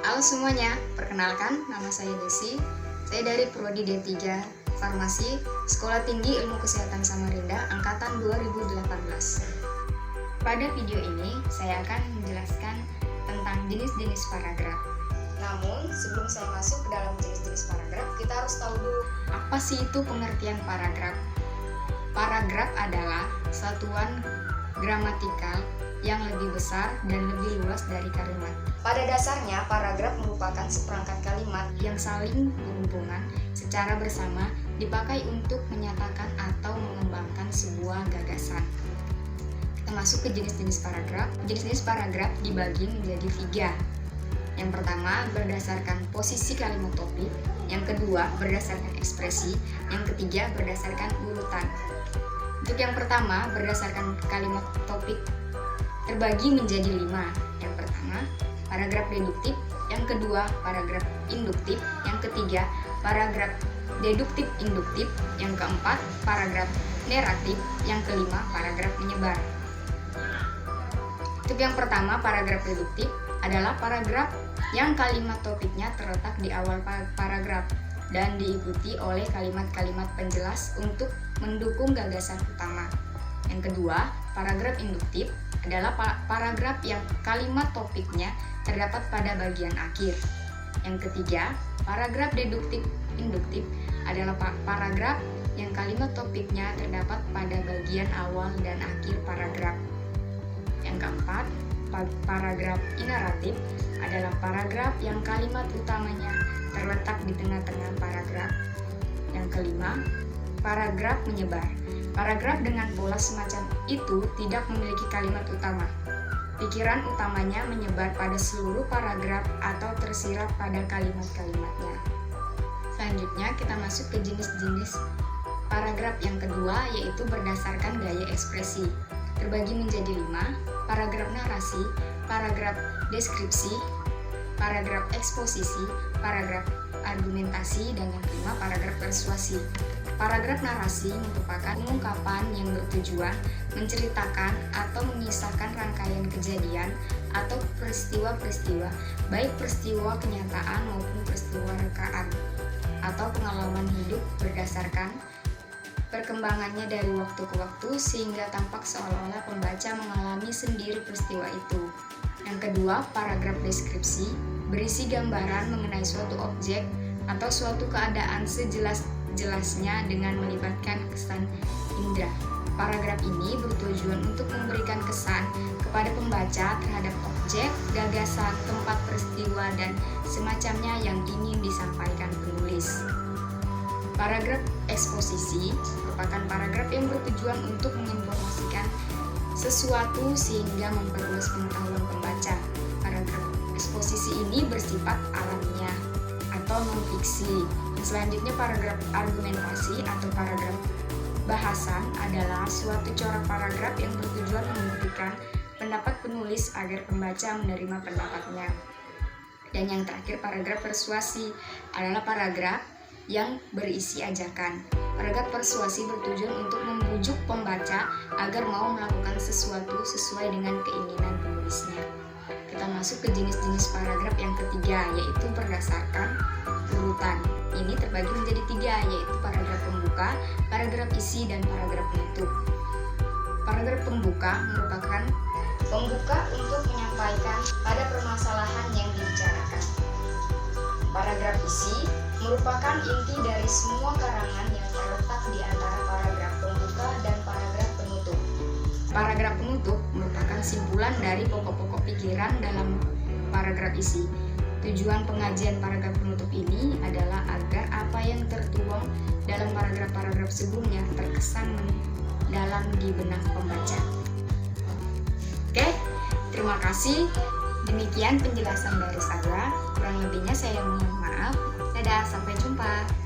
Halo semuanya, perkenalkan nama saya Desi. Saya dari Prodi D3 Farmasi, Sekolah Tinggi Ilmu Kesehatan Samarinda, Angkatan 2018. Pada video ini, saya akan menjelaskan tentang jenis-jenis paragraf. Namun, sebelum saya masuk ke dalam jenis-jenis paragraf, kita harus tahu dulu apa sih itu pengertian paragraf. Paragraf adalah satuan gramatikal yang lebih besar dan lebih luas dari kalimat. Pada dasarnya, paragraf merupakan seperangkat kalimat yang saling berhubungan secara bersama dipakai untuk menyatakan atau mengembangkan sebuah gagasan. Kita masuk ke jenis-jenis paragraf. Jenis-jenis paragraf dibagi menjadi 3. Yang pertama, berdasarkan posisi kalimat topik. Yang kedua, berdasarkan ekspresi. Yang ketiga, berdasarkan urutan. Untuk yang pertama, berdasarkan kalimat topik terbagi menjadi 5. Yang pertama, paragraf deduktif. Yang kedua, paragraf induktif. Yang ketiga, paragraf deduktif induktif. Yang keempat, paragraf neratif. Yang kelima, paragraf menyebar. Untuk yang pertama, paragraf deduktif adalah paragraf yang kalimat topiknya terletak di awal paragraf dan diikuti oleh kalimat-kalimat penjelas untuk mendukung gagasan utama. Yang kedua, paragraf induktif adalah paragraf yang kalimat topiknya terdapat pada bagian akhir. Yang ketiga, paragraf deduktif induktif adalah paragraf yang kalimat topiknya terdapat pada bagian awal dan akhir paragraf. Yang keempat, paragraf ineratif adalah paragraf yang kalimat utamanya terletak di tengah-tengah paragraf. Yang kelima, paragraf menyebar. Paragraf dengan pola semacam itu tidak memiliki kalimat utama. Pikiran utamanya menyebar pada seluruh paragraf atau tersirat pada kalimat-kalimatnya. Selanjutnya kita masuk ke jenis-jenis paragraf yang kedua, yaitu berdasarkan gaya ekspresi. Terbagi menjadi 5, paragraf narasi, paragraf deskripsi, paragraf eksposisi, paragraf argumentasi, dan yang kelima paragraf persuasi. Paragraf narasi merupakan ungkapan yang bertujuan menceritakan atau mengisahkan rangkaian kejadian atau peristiwa-peristiwa, baik peristiwa kenyataan maupun peristiwa rekaan atau pengalaman hidup berdasarkan perkembangannya dari waktu ke waktu sehingga tampak seolah-olah pembaca mengalami sendiri peristiwa itu. Yang kedua, paragraf deskripsi berisi gambaran mengenai suatu objek atau suatu keadaan sejelas-jelasnya dengan melibatkan kesan indera. Paragraf ini bertujuan untuk memberikan kesan kepada pembaca terhadap objek, gagasan, tempat peristiwa, dan semacamnya yang ingin disampaikan penulis. Paragraf eksposisi merupakan paragraf yang bertujuan untuk menginformasikan sesuatu sehingga memperluas pengetahuan pembaca. Paragraf eksposisi ini bersifat alamiah atau non-fiksi. Selanjutnya, paragraf argumentasi atau paragraf bahasan adalah suatu corak paragraf yang bertujuan membuktikan pendapat penulis agar pembaca menerima pendapatnya. Dan yang terakhir, paragraf persuasi adalah paragraf yang berisi ajakan. Paragraf persuasi bertujuan untuk membujuk pembaca agar mau melakukan sesuatu sesuai dengan keinginan penulisnya. Kita masuk ke jenis-jenis paragraf yang ketiga, yaitu berdasarkan urutan. Ini terbagi menjadi 3, yaitu paragraf pembuka, paragraf isi, dan paragraf penutup. Paragraf pembuka merupakan pembuka untuk menyampaikan pada permasalahan yang dibicarakan. Paragraf isi merupakan inti dari semua karangan yang terletak di antara paragraf pembuka dan paragraf penutup. Paragraf penutup merupakan simpulan dari pokok-pokok pikiran dalam paragraf isi. Tujuan pengajian paragraf penutup ini adalah agar apa yang tertuang dalam paragraf-paragraf sebelumnya terkesan mendalam di benak pembaca. Oke, terima kasih. Demikian penjelasan dari saya. Kurang lebihnya saya mohon maaf. Dadah, sampai jumpa.